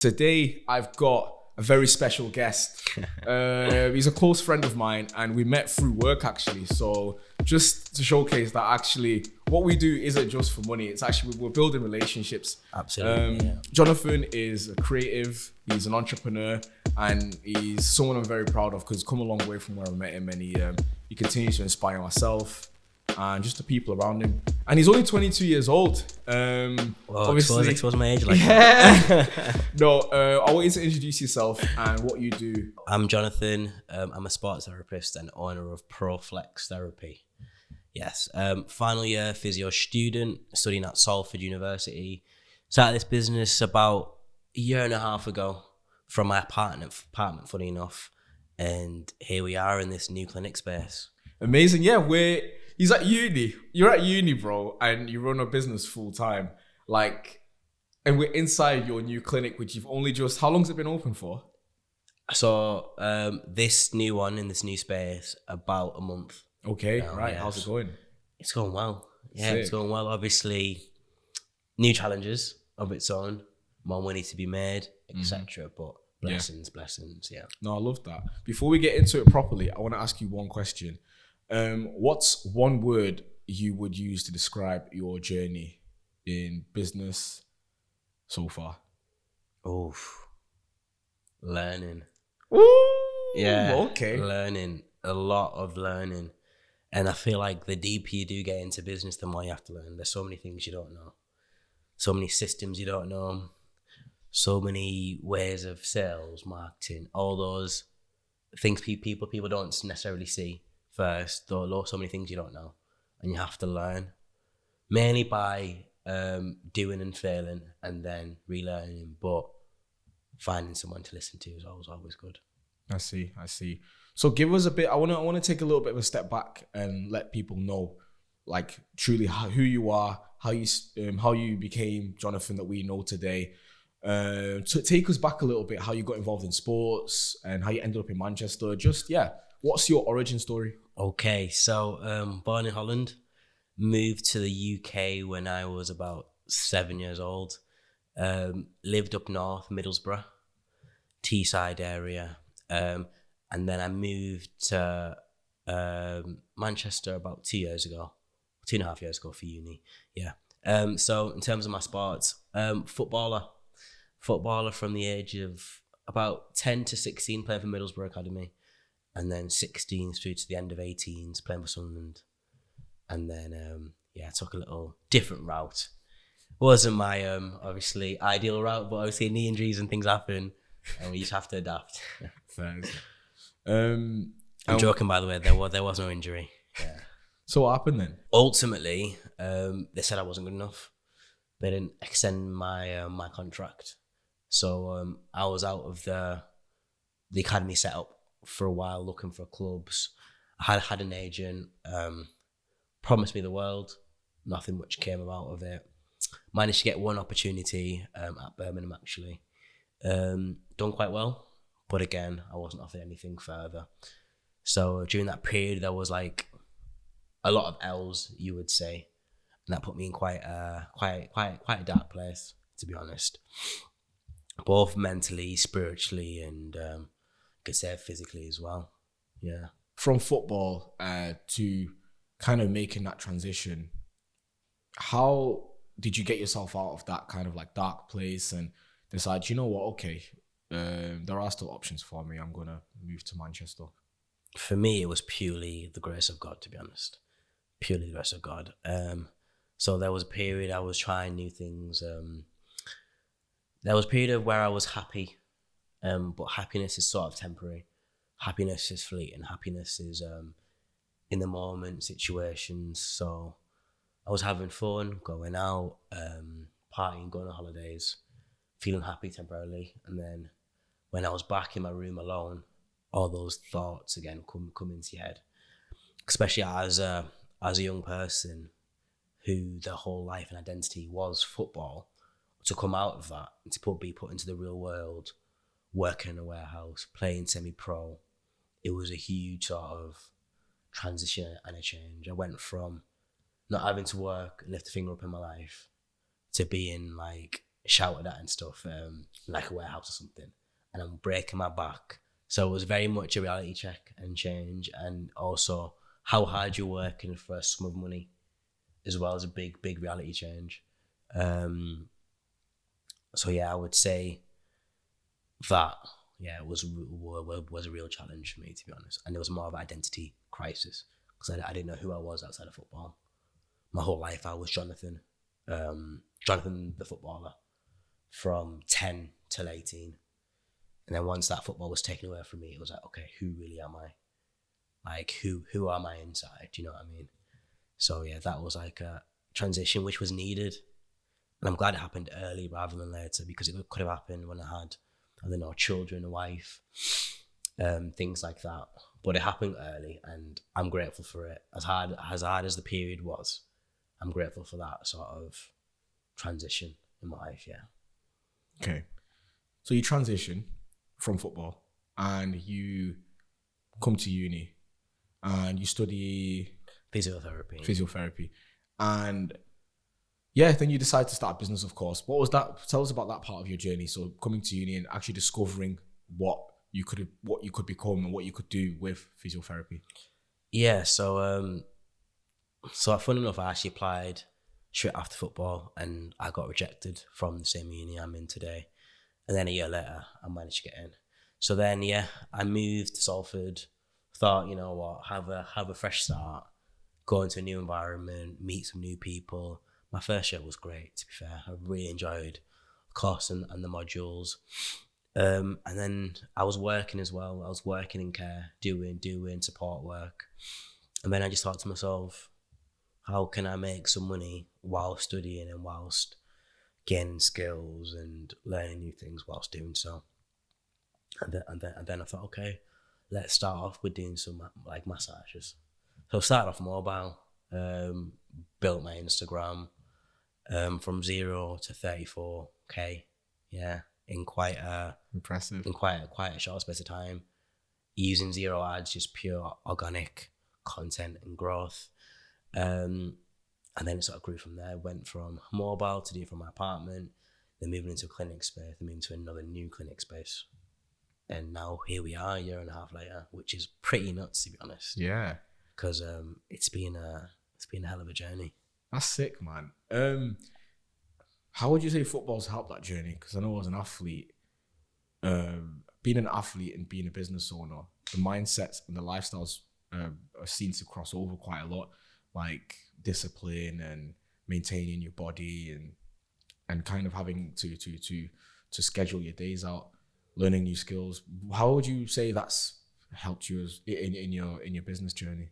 Today, I've got a very special guest. He's a close friend of mine and we met through work actually. So just to showcase that actually what we do isn't just for money. It's actually, we're building relationships. Absolutely. Yeah. Jonathan is a creative, he's an entrepreneur, and he's someone I'm very proud of because he's come a long way from where I met him, and he continues to inspire myself and just the people around him. And he's only 22 years old. Obviously, expose my age like that. No, I want you to introduce yourself and what you do. I'm Jonathan. I'm a sports therapist and owner of Proflex Therapy. Yes. Final year physio student, studying at Salford University. Started this business about a year and a half ago from my apartment, funny enough. And here we are in this new clinic space. Amazing. Yeah, he's at uni. You're at uni, bro, and you run a business full time. And we're inside your new clinic, which you've only just, how long's it been open for? So this new one in this new space, about a month. Okay, right. Yes. How's it going? It's going well. Yeah, Sick. It's going well. Obviously, new challenges of its own, more money to be made, etc. But blessings, yeah. No, I love that. Before we get into it properly, I want to ask you one question. What's one word you would use to describe your journey in business so far? Oof. Learning. Ooh, Yeah. okay. Learning. A lot of learning. And I feel like the deeper you do get into business, the more you have to learn. There's so many things you don't know. So many systems you don't know. So many ways of sales, marketing, all those things people don't necessarily see first. There are so many things you don't know. And you have to learn. Mainly by doing and failing and then relearning. But finding someone to listen to is always good. I see. So give us a bit. I want to take a little bit of a step back and let people know, like, truly who you are, how you became Jonathan that we know today. To take us back a little bit, how you got involved in sports and how you ended up in Manchester. What's your origin story? Okay, so born in Holland, moved to the UK when I was about 7 years old. Lived up north, Middlesbrough, Teesside area. And then I moved to Manchester about 2.5 years ago for uni. Yeah. So in terms of my sports, footballer from the age of about 10 to 16 playing for Middlesbrough Academy, and then 16 through to the end of 18s playing for Sunderland. And then I took a little different route. Wasn't my obviously ideal route, but obviously knee injuries and things happen, and we just have to adapt. Thanks. I'm joking, by the way. There was no injury. Yeah. So what happened then? Ultimately, they said I wasn't good enough. They didn't extend my my contract, so I was out of the academy setup for a while, looking for clubs. I had an agent, promised me the world. Nothing much came out of it. Managed to get one opportunity at Birmingham actually. Done quite well. But again, I wasn't offered anything further. So during that period, there was like a lot of L's, you would say, and that put me in quite a dark place, to be honest. Both mentally, spiritually, and I could say physically as well. Yeah. From football to kind of making that transition, how did you get yourself out of that kind of like dark place and decide, you know what, okay, there are still options for me. I'm going to move to Manchester. For me, it was purely the grace of God, to be honest. Purely the grace of God. So there was a period I was trying new things. There was a period of where I was happy, but happiness is sort of temporary. Happiness is fleeting. Happiness is in the moment situations. So I was having fun, going out, partying, going on holidays, feeling happy temporarily, and then when I was back in my room alone, all those thoughts again come into your head. Especially as a young person who their whole life and identity was football, to come out of that and to be put into the real world, working in a warehouse, playing semi-pro, it was a huge sort of transition and a change. I went from not having to work and lift a finger up in my life to being like shouted at and stuff, like a warehouse or something, and I'm breaking my back. So it was very much a reality check and change, and also how hard you're working for a sum of money, as well as a big reality change. So yeah, I would say that it was a real challenge for me, to be honest, and it was more of an identity crisis because I didn't know who I was outside of football. My whole life I was Jonathan, Jonathan the footballer, from 10 till 18. And then once that football was taken away from me, it was like, okay, who really am I? Like, who am I inside? Do you know what I mean? So yeah, that was like a transition which was needed. And I'm glad it happened early rather than later, because it could have happened when I had, I don't know, children, a wife, things like that. But it happened early, and I'm grateful for it. As hard as the period was, I'm grateful for that sort of transition in my life, yeah. Okay. So you transition from football and you come to uni and you study physiotherapy. And yeah, then you decide to start a business, of course. What was that? Tell us about that part of your journey. So coming to uni and actually discovering what you could become and what you could do with physiotherapy. Yeah, so funny enough, I actually applied straight after football and I got rejected from the same uni I'm in today. And then a year later, I managed to get in. So then, yeah, I moved to Salford, thought, you know what, have a fresh start, go into a new environment, meet some new people. My first year was great, to be fair. I really enjoyed the course and the modules. And then I was working as well. I was working in care, doing support work. And then I just thought to myself, how can I make some money while studying and whilst gaining skills and learning new things whilst doing so? And then I thought, okay, let's start off with doing some like massages. So I started off mobile, built my Instagram from 0 to 34K, yeah, in quite a short space of time, using zero ads, just pure organic content and growth. And then it sort of grew from there. Went from mobile to do from my apartment, then moving into a clinic space, then moving to another new clinic space. And now here we are, a year and a half later, which is pretty nuts, to be honest. Yeah. Because it's been a hell of a journey. That's sick, man. How would you say football's helped that journey? Because I know as an athlete, being an athlete and being a business owner, the mindsets and the lifestyles are seen to cross over quite a lot, like discipline and maintaining your body and kind of having to schedule your days out, learning new skills. How would you say that's helped you in your business journey?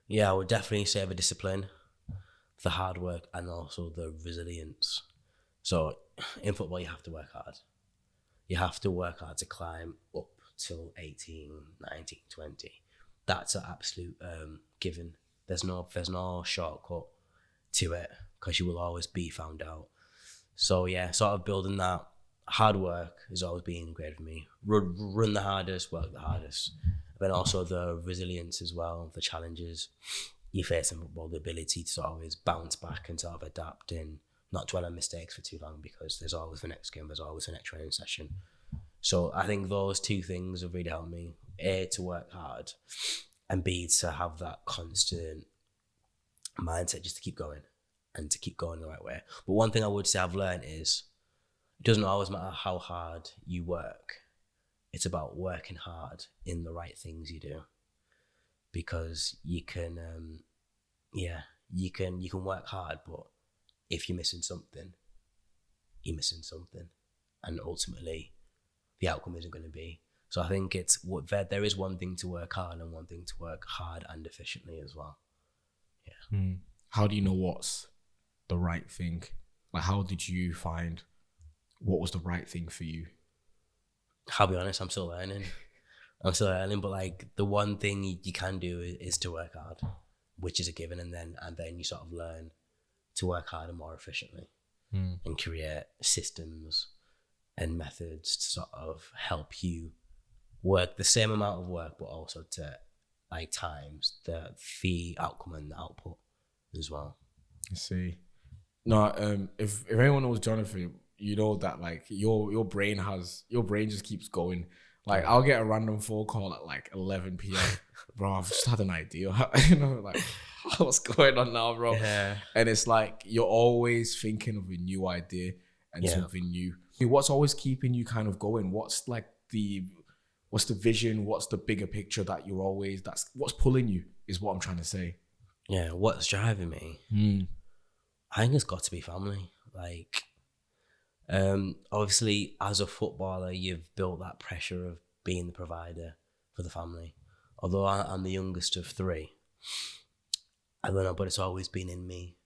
Yeah, I would definitely say the discipline, the hard work, and also the resilience. So in football, you have to work hard. You have to work hard to climb up till 18, 19, 20. That's an absolute given. There's no shortcut to it, because you will always be found out. So yeah, sort of building that hard work has always been great for me. Run the hardest, work the hardest. But also the resilience as well, the challenges you face in football, the ability to sort of always bounce back and sort of adapt and not dwell on mistakes for too long, because there's always the next game, there's always the next training session. So I think those two things have really helped me. A, to work hard, and B, to have that constant mindset just to keep going and to keep going the right way. But one thing I would say I've learned is it doesn't always matter how hard you work. It's about working hard in the right things you do, because you can work hard, but if you're missing something, you're missing something, and ultimately the outcome isn't going to be. So I think there is one thing to work hard and one thing to work hard and efficiently as well. Yeah. How do you know what's the right thing? Like, how did you find what was the right thing for you? I'll be honest, I'm still learning. But like the one thing you can do is to work hard, which is a given, and then you sort of learn to work harder more efficiently and create systems and methods to sort of help you work the same amount of work, but also to like times the outcome and the output as well. I see. No, if anyone knows Jonathan, you know that like your brain just keeps going. Like I'll get a random phone call at like 11 p.m. Bro, I've just had an idea. You know, like what's going on now, bro? Yeah. And it's like you're always thinking of a new idea and something new. What's always keeping you kind of going? What's the vision? What's the bigger picture that you're always, what's pulling you is what I'm trying to say. Yeah, what's driving me? I think it's got to be family. Like, obviously, as a footballer, you've built that pressure of being the provider for the family. Although I'm the youngest of three, I don't know, but it's always been in me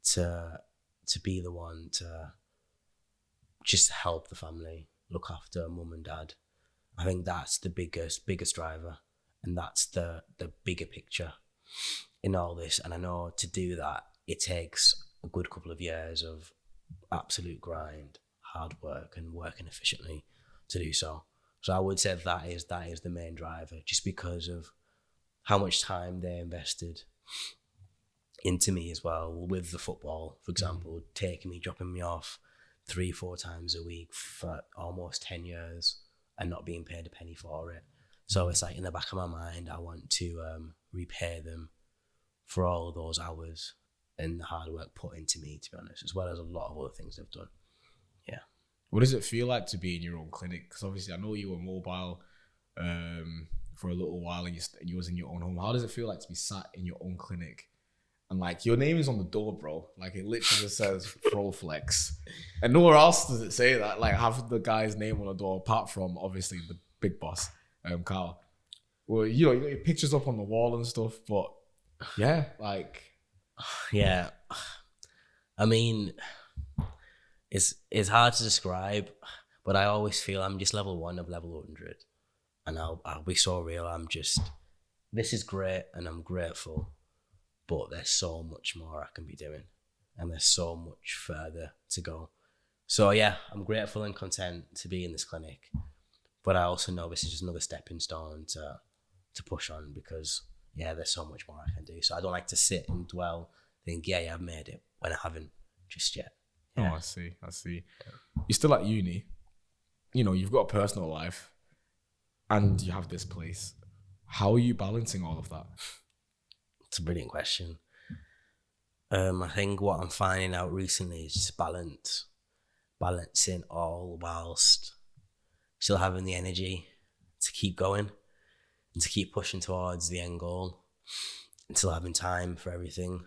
to be the one to just help the family, look after mum and dad. I think that's the biggest driver, and that's the bigger picture in all this. And I know to do that, it takes a good couple of years of absolute grind, hard work, and working efficiently to do so. So I would say that is the main driver, just because of how much time they invested into me as well, with the football, for example, taking me, dropping me off 3-4 times a week for almost 10 years and not being paid a penny for it. So it's like in the back of my mind, I want to repay them for all of those hours and the hard work put into me, to be honest, as well as a lot of other things they've done. Yeah. What does it feel like to be in your own clinic? Because obviously I know you were mobile for a little while and you was in your own home. How does it feel like to be sat in your own clinic? And like your name is on the door, bro. Like it literally just says Proflex. And nowhere else does it say that. Like have the guy's name on the door, apart from obviously the big boss, Carl. Well, you know, you got your pictures up on the wall and stuff, but yeah, like. Yeah. I mean, it's hard to describe, but I always feel I'm just level 1 of level 100. And I'll be so real. This is great and I'm grateful, but there's so much more I can be doing and there's so much further to go. So yeah, I'm grateful and content to be in this clinic, but I also know this is just another stepping stone to push on, because yeah, there's so much more I can do. So I don't like to sit and dwell, think, yeah, I've made it, when I haven't just yet. Yeah. Oh, I see. You're still at uni. You know, you've got a personal life and you have this place. How are you balancing all of that? It's a brilliant question. I think what I'm finding out recently is just balancing all whilst still having the energy to keep going and to keep pushing towards the end goal and still having time for everything.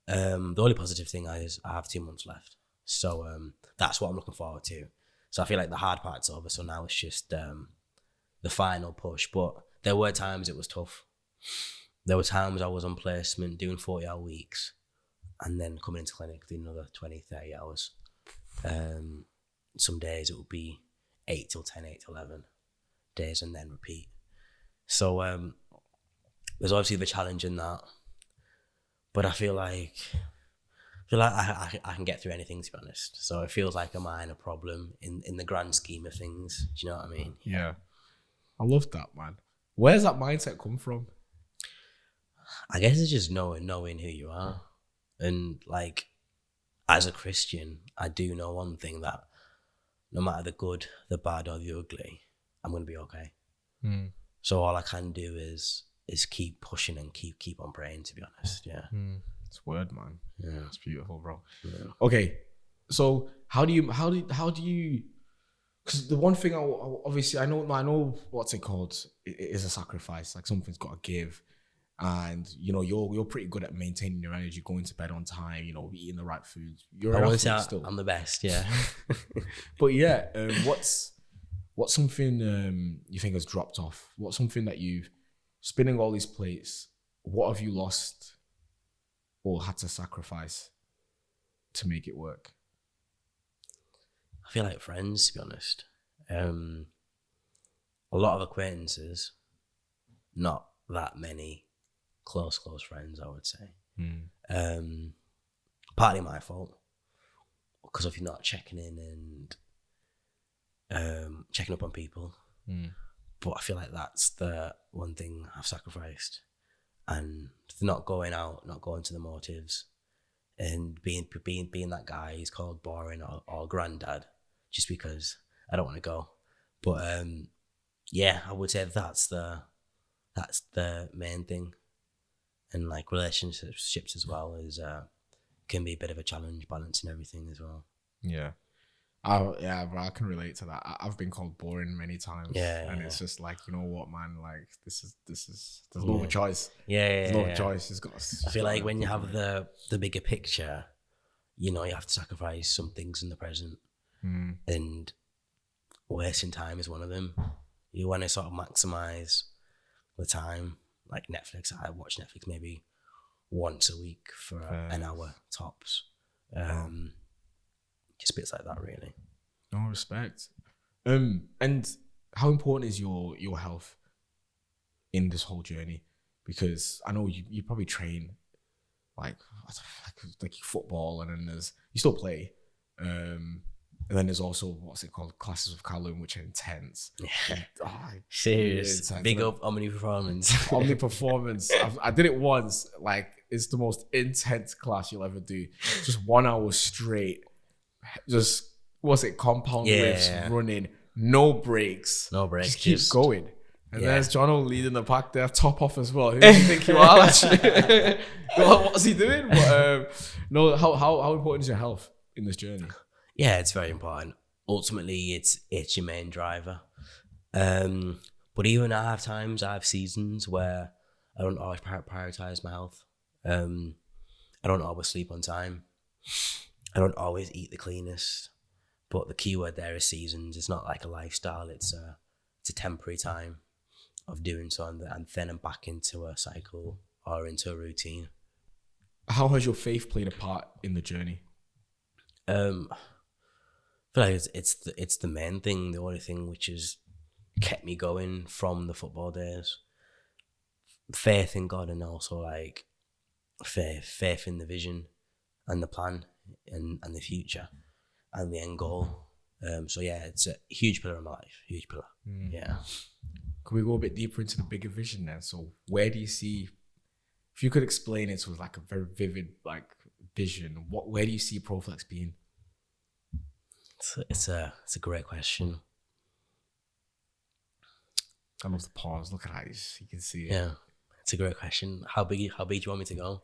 The only positive thing is I have 2 months left. So that's what I'm looking forward to. So I feel like the hard part's over. So now it's just the final push. But there were times it was tough. There were times I was on placement doing 40-hour weeks and then coming into clinic doing another 20, 30 hours. Some days it would be 8 till 10, 8 till 11 days and then repeat. So there's obviously the challenge in that, but I feel like I can get through anything, to be honest. So it feels like a minor problem in the grand scheme of things. Do you know what I mean? Yeah. I love that, man. Where's that mindset come from? I guess it's just knowing who you are. And like, as a Christian, I do know one thing, that no matter the good, the bad or the ugly, I'm going to be okay. So all I can do is keep pushing and keep on praying, to be honest. Yeah. It's word, man. Yeah. It's beautiful, bro. Yeah. Okay. So how do you, because the one thing obviously I know what's it called? It is a sacrifice. Like something's got to give. And you know, you're pretty good at maintaining your energy, going to bed on time, you know, eating the right foods. I won't say I'm the best, yeah. But yeah, what's something you think has dropped off? What's something that you've spinning all these plates? What have you lost or had to sacrifice to make it work? I feel like friends, to be honest. A lot of acquaintances, not that many close friends, I would say. Partly my fault, because of you not checking in and checking up on people. But I feel like that's the one thing I've sacrificed. And not going out, not going to the motives, and being that guy who's called boring or granddad just because I don't want to go. But yeah, I would say that's the main thing. And like relationships as well is can be a bit of a challenge balancing everything as well. Yeah. Bro, I can relate to that. I've been called boring many times. And it's just like, you know what, man, like this is there's no choice. There's no choice. I feel like when you have the bigger picture, you know, you have to sacrifice some things in the present. And wasting time is one of them. You want to sort of maximize the time. Like Netflix, I watch Netflix maybe once a week for an hour tops. Just bits like that, really. No, respect. And how important is your health in this whole journey? Because I know you probably train like football, and then you still play. And then there's also, what's it called, classes of Callum, which are intense. Yeah. Serious. Intense. Big up Omni Performance. Omni Performance. I did it once. Like, it's the most intense class you'll ever do. Just 1 hour straight. Just, compound lifts, running, no breaks. Just keep going. And there's Jono leading the pack there, top off as well. Who do you think you are, actually? What's he doing? But, no, how important is your health in this journey? Yeah, it's very important. Ultimately, it's your main driver. But even I have seasons where I don't always prioritize my health. I don't always sleep on time. I don't always eat the cleanest. But the key word there is seasons. It's not like a lifestyle. It's a temporary time of doing so, and then I'm back into a cycle or into a routine. How has your faith played a part in the journey? I feel like it's the main thing, the only thing which has kept me going from the football days. Faith in God, and also like faith in the vision and the plan and the future and the end goal. So yeah, it's a huge pillar of my life. Huge pillar. Yeah. Can we go a bit deeper into the bigger vision then? So where do you see, if you could explain it with like a very vivid like vision, where do you see Proflex being? It's a great question. I love the pause. Look at that. You can see it. Yeah, it's a great question. How big do you want me to go?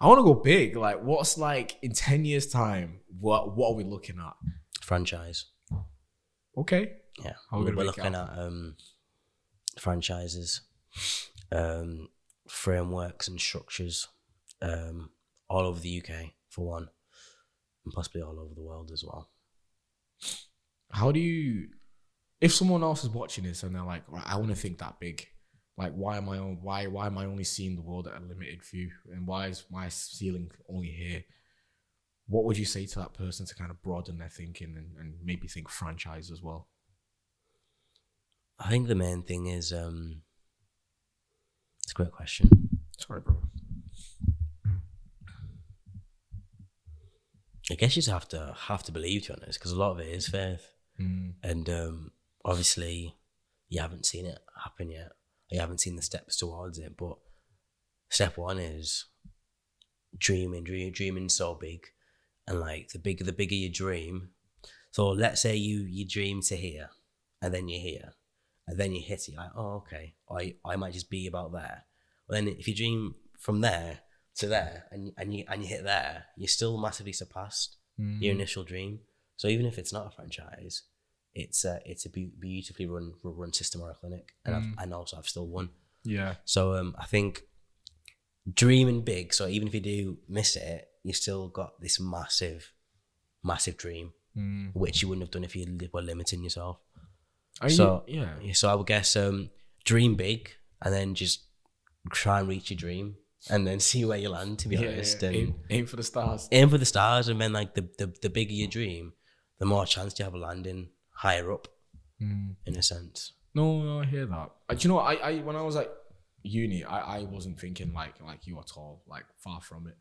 I want to go big. Like, what's like in 10 years' time? What are we looking at? Franchise. Okay. Yeah, we're looking at franchises, frameworks and structures, all over the UK for one, and possibly all over the world as well. How do you, if someone else is watching this and they're like, right, I want to think that big, like why am I only seeing the world at a limited view, and why is my ceiling only here? What would you say to that person to kind of broaden their thinking and maybe think franchise as well? I think the main thing is, it's a great question. Sorry, bro. I guess you just have to believe, to be honest, because a lot of it is faith. And obviously you haven't seen it happen yet. You haven't seen the steps towards it, but step one is dreaming so big. And like the bigger you dream. So let's say you dream to here, and then you're here, and then you hit it, like, oh, okay, I might just be about there. Well, then if you dream from there to there, and you hit there, you're still massively surpassed your initial dream. So even if it's not a franchise, it's a beautifully run system or a clinic, and I've still won. Yeah. So I think dreaming big. So even if you do miss it, you still got this massive dream, which you wouldn't have done if you were limiting yourself. So I would guess dream big, and then just try and reach your dream, and then see where you land. To be honest, and aim for the stars. Aim for the stars, and then like the bigger your dream, the more chance you have of landing higher up, in a sense. No, I hear that. Do you know, I when I was at uni, I wasn't thinking like you at all, like far from it.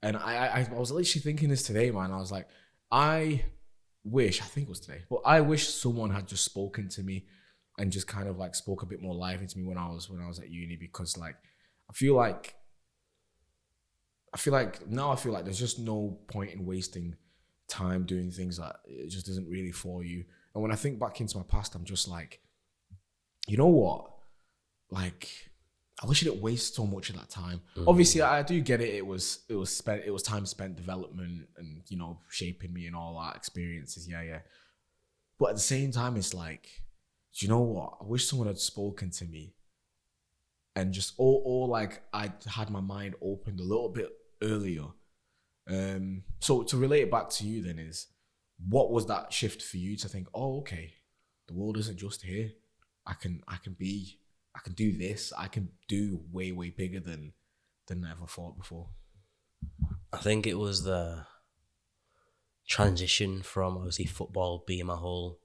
And I was literally thinking this today, man. I was like, I think it was today, but I wish someone had just spoken to me and just kind of like spoke a bit more life into me when I was at uni, because like I feel like I feel like there's just no point in wasting time doing things that it just isn't really for you. And when I think back into my past, I'm just like, you know what? Like, I wish I didn't waste so much of that time. Obviously, I do get it. It was time spent development and, you know, shaping me and all that experiences. Yeah. But at the same time, it's like, do you know what? I wish someone had spoken to me and just, or like I had my mind opened a little bit earlier. So to relate it back to you then is, what was that shift for you to think, oh, okay, the world isn't just here. I can do this. I can do way, way bigger than I ever thought before. I think it was the transition from obviously football being my whole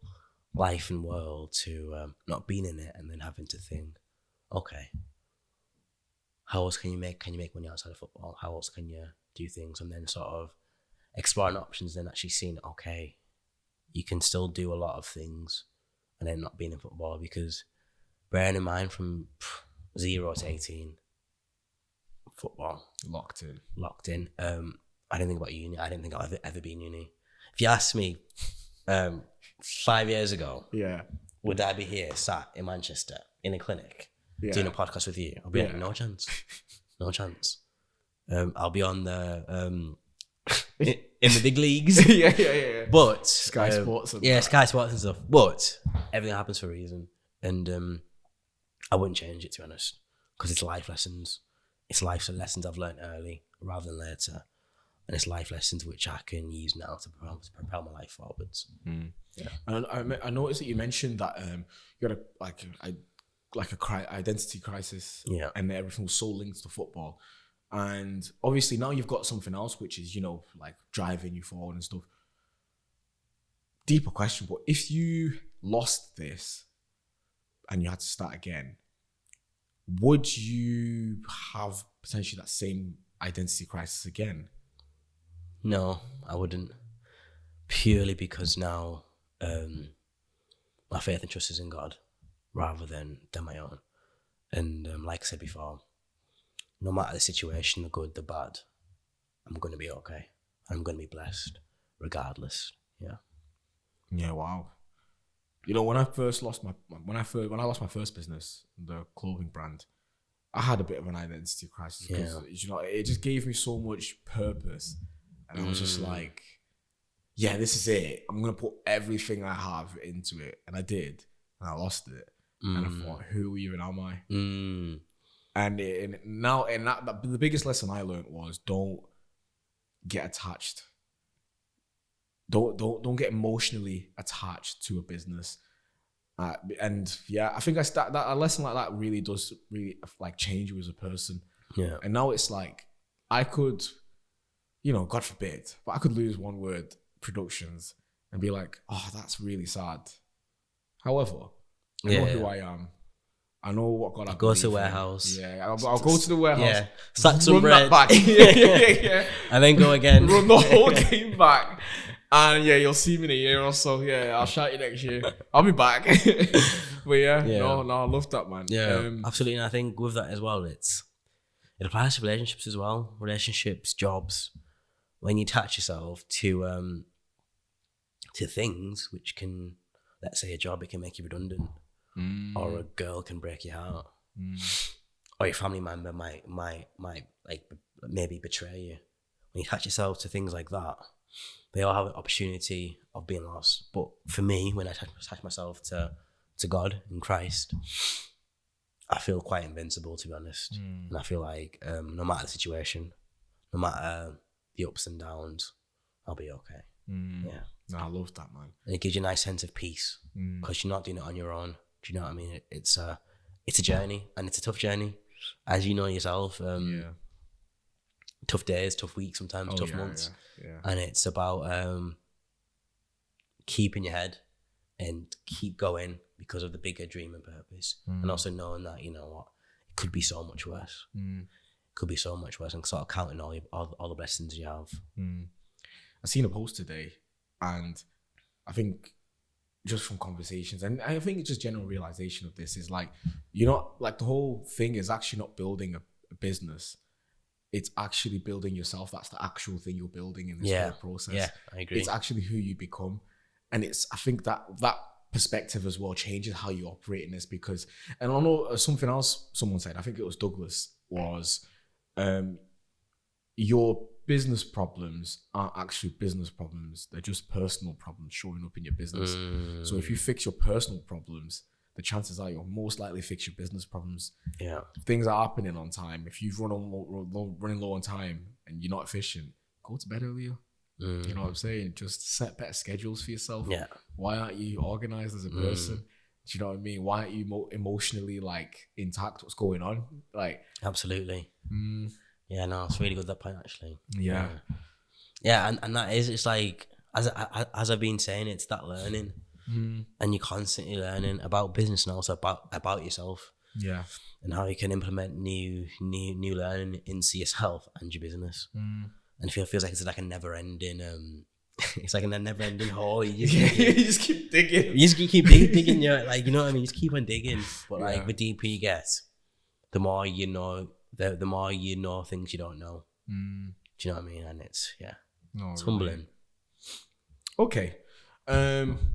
life and world to not being in it, and then having to think, okay, how else can you make money outside of football? How else can you do things? And then sort of exploring options, then actually seeing, okay, you can still do a lot of things and then not being in football. Because bearing in mind, from 0 to 18, football. Locked in. I didn't think about uni. I didn't think I'd ever be in uni. If you asked me 5 years ago, would I be here sat in Manchester in a clinic doing a podcast with you? I'll be like, no chance. I'll be on the in the big leagues. yeah. But Sky Sports. Sky Sports and stuff. But everything happens for a reason, and I wouldn't change it, to be honest, because it's life lessons. It's life lessons I've learned early rather than later, and it's life lessons which I can use now to propel my life forwards. Yeah. And I noticed that you mentioned that you had a identity crisis, and everything was so linked to football. And obviously now you've got something else, which is, you know, like driving you forward and stuff. Deeper question, but if you lost this and you had to start again, would you have potentially that same identity crisis again? No, I wouldn't. Purely because now my faith and trust is in God rather than my own. And like I said before, no matter the situation, the good, the bad, I'm going to be okay. I'm going to be blessed regardless. Yeah, wow. You know, when I lost my first business, the clothing brand, I had a bit of an identity crisis because you know, it just gave me so much purpose, and I was just like, yeah, this is it. I'm gonna put everything I have into it, and I did, and I lost it, and I thought, who even am I? And the biggest lesson I learned was, don't get attached. Don't get emotionally attached to a business. And I think a lesson like that really does like change you as a person. Yeah. And now it's like, I could, you know, God forbid, but I could lose one word productions and be like, oh, that's really sad. However, I know who I am. I know what God I go to the warehouse. Yeah, I'll go to the warehouse. Yeah, sack some bread. That back. yeah. And then go again. Run the whole game back. And you'll see me in a year or so. Yeah, I'll shout you next year. I'll be back. But no, I love that, man. Yeah, absolutely. And I think with that as well, it applies to relationships as well. Relationships, jobs. When you attach yourself to things which can, let's say a job, it can make you redundant. Or a girl can break your heart, or your family member might like maybe betray you. When you attach yourself to things like that, they all have an opportunity of being lost. But for me, when I attach myself to God and Christ, I feel quite invincible, to be honest. And I feel like no matter the situation, no matter the ups and downs, I'll be okay. Yeah, no, I love that, man. And it gives you a nice sense of peace because you're not doing it on your own. Do you know what I mean? It's a journey, and it's a tough journey, as you know yourself. Tough days, tough weeks, sometimes tough months, and it's about keeping your head and keep going because of the bigger dream and purpose, and also knowing that, you know what, it could be so much worse. It could be so much worse, and sort of counting all the blessings you have. I seen a post today, and I think, just from conversations, and I think it's just general realization of this, is like, you know, like the whole thing is actually not building a business. it's actually building yourself. That's the actual thing you're building in this whole process. Yeah, I agree. It's actually who you become. And I think that perspective as well changes how you operate in this, because, and I know something else someone said, I think it was Douglas, was your business problems aren't actually business problems. They're just personal problems showing up in your business. So if you fix your personal problems, the chances are you'll most likely fix your business problems. Yeah. If things are happening on time, if you've running low on time and you're not efficient, go to bed earlier. You know what I'm saying? Just set better schedules for yourself. Yeah. Why aren't you organized as a person? Do you know what I mean? Why aren't you emotionally like intact? What's going on? Like, absolutely. Yeah, no, it's really good, that point, actually. Yeah. Yeah, and that is, it's like, as I've been saying, it's that learning. And you're constantly learning about business and also about yourself. Yeah. And how you can implement new learning into yourself and your business. And it feels like it's like a never ending it's like a never ending hole. You just keep digging. You just keep digging, like, you know what I mean? You just keep on digging. But like the deeper you get, the more you know, the more you know things you don't know. Do you know what I mean? And it's it's humbling. Okay.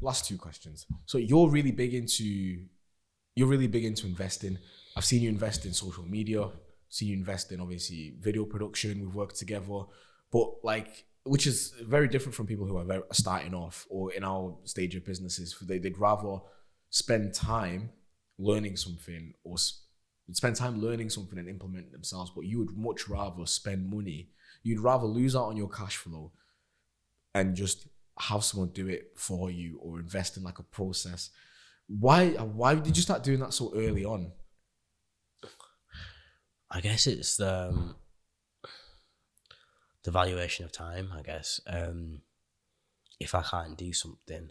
Last two questions. So you're really big into investing. I've seen you invest in social media, seen you invest in obviously video production. We've worked together, but like, which is very different from people who are starting off or in our stage of businesses. They'd rather spend time learning something or spend time learning something and implement it themselves. But you would much rather spend money. You'd rather lose out on your cash flow and just have someone do it for you or invest in like a process. Why did you start doing that so early on? I guess it's the valuation of time, I guess. If I can't do something,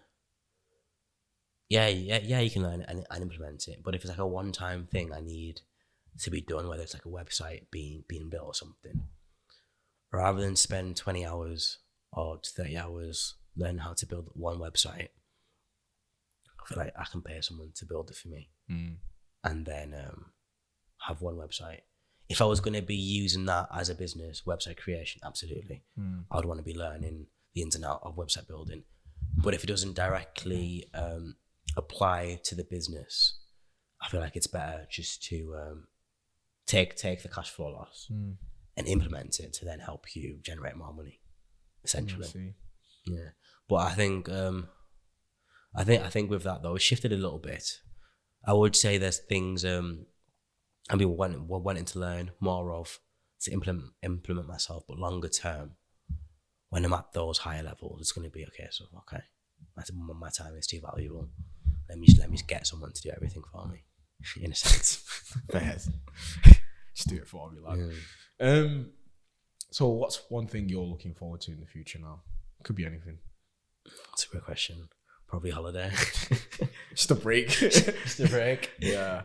you can learn it and implement it. But if it's like a one-time thing I need to be done, whether it's like a website being built or something, rather than spend 20 hours or 30 hours learn how to build one website, I feel like I can pay someone to build it for me, and then have one website. If I was going to be using that as a business, website creation, absolutely, I would want to be learning the ins and outs of website building. But if it doesn't directly apply to the business, I feel like it's better just to take the cash flow loss and implement it to then help you generate more money, essentially. Yeah, but I think with that though, it shifted a little bit. I would say there's things I've been wanting to learn more of to implement myself, but longer term, when I'm at those higher levels, it's going to be okay. My time is too valuable. Let me just get someone to do everything for me, in a sense. Just do it for me, lad. So what's one thing you're looking forward to in the future now? Could be anything. That's a good question. Probably holiday. Just a break. Just a break. Yeah.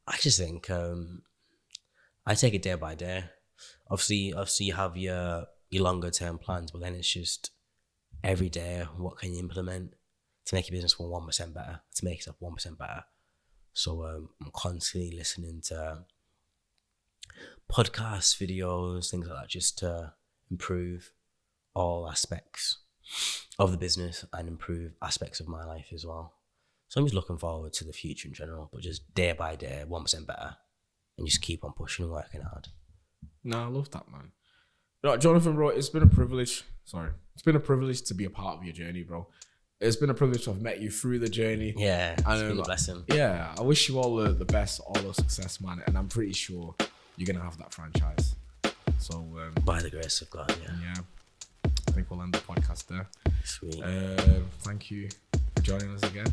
I just think I take it day by day. Obviously you have your longer term plans, but then it's just every day, what can you implement to make your business 1% better, to make yourself 1% better. So I'm constantly listening to podcasts, videos, things like that, just to improve all aspects of the business and improve aspects of my life as well. So I'm just looking forward to the future in general, but just day by day, 1% better, and just keep on pushing and working hard. No, I love that, man. No, Jonathan, bro, it's been a privilege. It's been a privilege to be a part of your journey, bro. It's been a privilege to have met you through the journey. Yeah, it's been a blessing. Yeah, I wish you all the best, all the success, man. And I'm pretty sure you're going to have that franchise. So, by the grace of God, yeah. I think we'll end the podcast there. Sweet. Thank you for joining us again.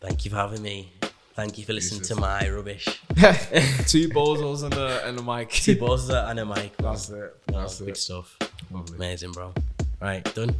Thank you for having me. Thank you for listening to my rubbish. 2 bozos and a mic. 2 bozos and a mic. That's it. That's it. Good stuff. Lovely. Amazing, bro. Right, done.